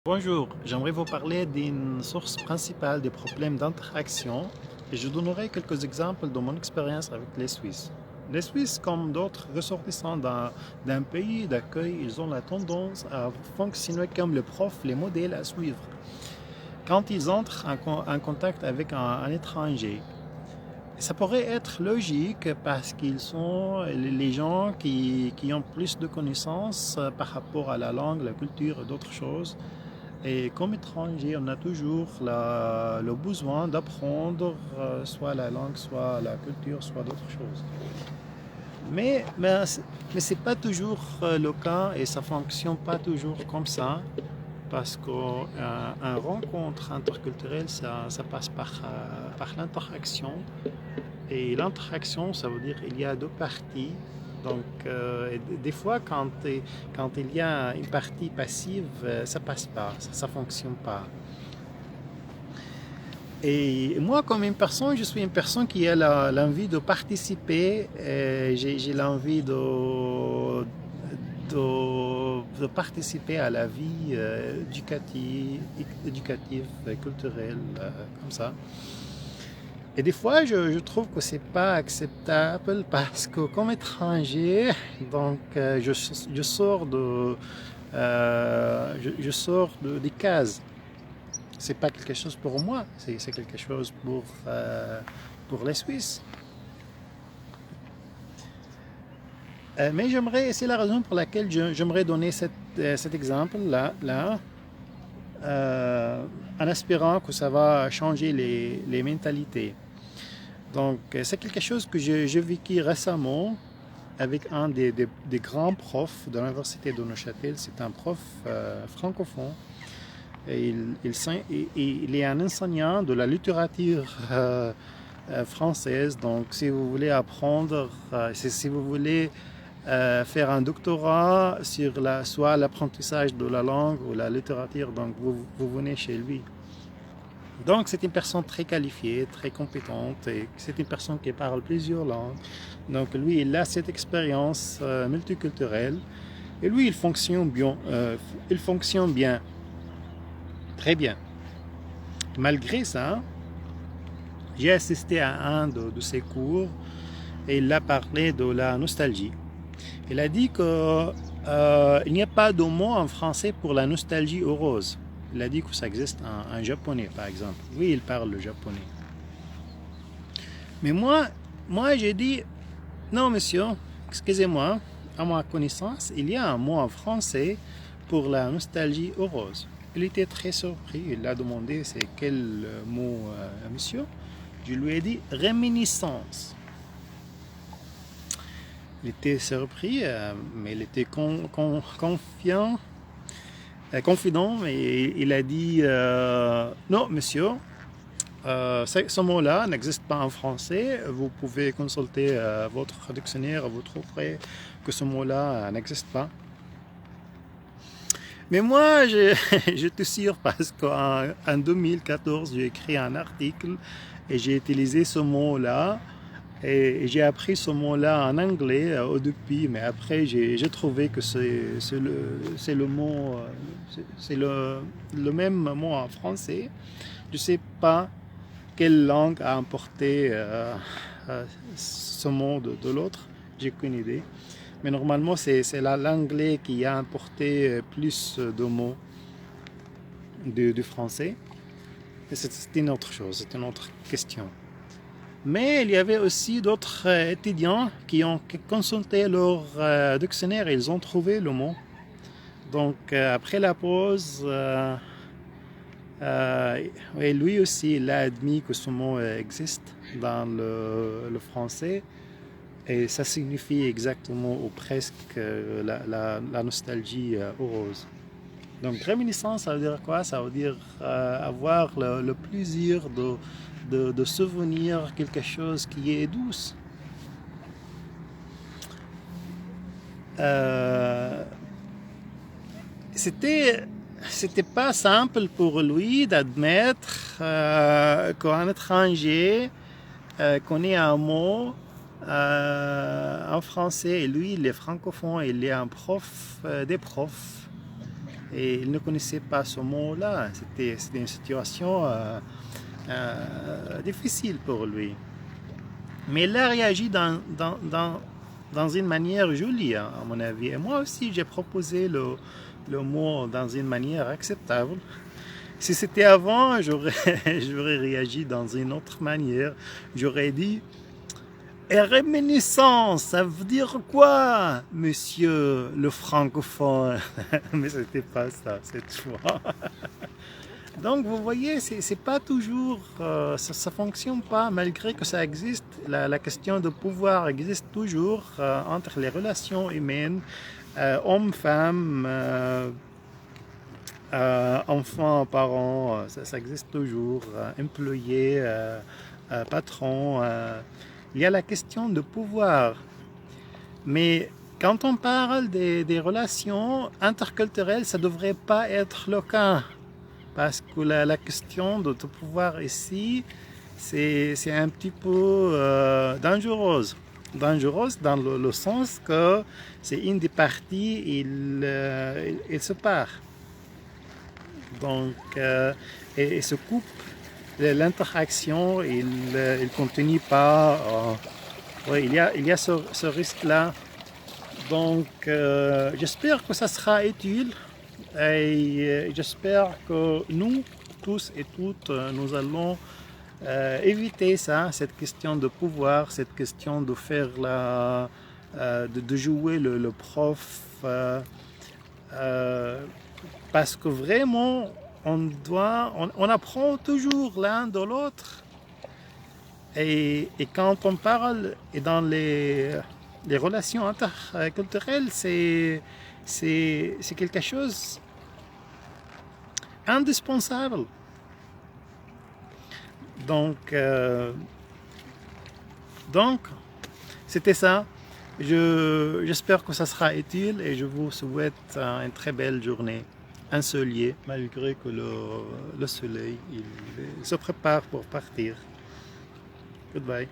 Bonjour, j'aimerais vous parler d'une source principale des problèmes d'interaction et je donnerai quelques exemples de mon expérience avec les Suisses. Les Suisses, comme d'autres ressortissants d'un pays d'accueil, ils ont la tendance à fonctionner comme les profs, les modèles à suivre. Quand ils entrent en contact avec un étranger, ça pourrait être logique parce qu'ils sont les gens qui ont plus de connaissances par rapport à la langue, la culture et d'autres choses. Et comme étranger, on a toujours le besoin d'apprendre soit la langue, soit la culture, soit d'autres choses. Mais ce n'est pas toujours le cas et ça ne fonctionne pas toujours comme ça parce qu'une rencontre interculturelle, ça passe par l'interaction. Et l'interaction, ça veut dire qu'il y a deux parties. Donc, des fois, quand il y a une partie passive, ça passe pas, ça fonctionne pas. Et moi, comme une personne, je suis une personne qui a l'envie de participer. J'ai l'envie de participer à la vie éducative, culturelle, comme ça. Et des fois, je trouve que c'est pas acceptable parce que comme étranger, donc je sors je sors des cases. C'est pas quelque chose pour moi, c'est quelque chose pour les Suisses. Mais c'est la raison pour laquelle j'aimerais donner cet exemple-là, en espérant que ça va changer les mentalités. Donc, c'est quelque chose que j'ai vécu récemment avec un des grands profs de l'université de Neuchâtel. C'est un prof francophone. Et il est un enseignant de la littérature française. Donc, si vous voulez apprendre, si vous voulez faire un doctorat sur soit l'apprentissage de la langue ou la littérature, donc vous venez chez lui. Donc, c'est une personne très qualifiée, très compétente, et c'est une personne qui parle plusieurs langues. Donc, lui, il a cette expérience multiculturelle, et lui, il fonctionne bien, très bien. Malgré ça, j'ai assisté à un de ses cours, et il a parlé de la nostalgie. Il a dit qu'il n'y a pas de mot en français pour la nostalgie heureuse. Il a dit que ça existe en japonais, par exemple. Oui, il parle le japonais. Mais moi j'ai dit, non, monsieur, excusez-moi, à ma connaissance, il y a un mot en français pour la nostalgie heureuse. Il était très surpris. Il a demandé c'est quel mot, monsieur. Je lui ai dit réminiscence. Il était surpris, mais il était confiant, confident, mais il a dit non, monsieur, ce mot-là n'existe pas en français. Vous pouvez consulter votre dictionnaire, vous trouverez que ce mot-là n'existe pas. Mais moi, je te sûr parce qu'en 2014, j'ai écrit un article et j'ai utilisé ce mot-là. Et j'ai appris ce mot-là en anglais au début, mais après j'ai trouvé que c'est le mot, c'est le même mot en français. Je ne sais pas quelle langue a importé ce mot de l'autre, j'ai aucune idée. Mais normalement, c'est l'anglais qui a importé plus de mots du français. Et c'est une autre chose, c'est une autre question. Mais il y avait aussi d'autres étudiants qui ont consulté leur dictionnaire et ils ont trouvé le mot. Donc après la pause, lui aussi il a admis que ce mot existe dans le français et ça signifie exactement ou presque la nostalgie heureuse. Donc réminiscence, ça veut dire quoi? Ça veut dire avoir le plaisir de souvenir quelque chose qui est douce. Euh, c'était pas simple pour lui d'admettre qu'un étranger connaît un mot en français et lui il est francophone, il est un prof des profs. et il ne connaissait pas ce mot-là. C'était une situation difficile pour lui. Mais il a réagi dans une manière jolie, à mon avis. Et moi aussi, j'ai proposé le mot dans une manière acceptable. Si c'était avant, j'aurais réagi dans une autre manière. J'aurais dit réminiscence, ça veut dire quoi, monsieur le francophone? Mais c'était pas ça cette fois. Donc vous voyez, c'est pas toujours, ça fonctionne pas malgré que ça existe. La question de pouvoir existe toujours entre les relations humaines, hommes-femmes, enfants, parents, ça existe toujours, employés, patrons. Il y a la question de pouvoir. Mais quand on parle des relations interculturelles, ça ne devrait pas être le cas. Parce que la question de pouvoir ici, c'est un petit peu dangereuse. Dangereuse dans le sens que c'est une des parties, il se part. Donc, et se coupe l'interaction, il continue pas. Oui, il y a ce risque-là. Donc, j'espère que ça sera utile et j'espère que nous, tous et toutes, nous allons éviter ça, cette question de pouvoir, cette question de faire de jouer le prof. Parce que vraiment, on apprend toujours l'un de l'autre. Et quand on parle et dans les relations interculturelles, c'est quelque chose indispensable. Donc c'était ça. J'espère que ça sera utile et je vous souhaite une très belle journée ensoleillée, malgré que le soleil il se prépare pour partir. Goodbye.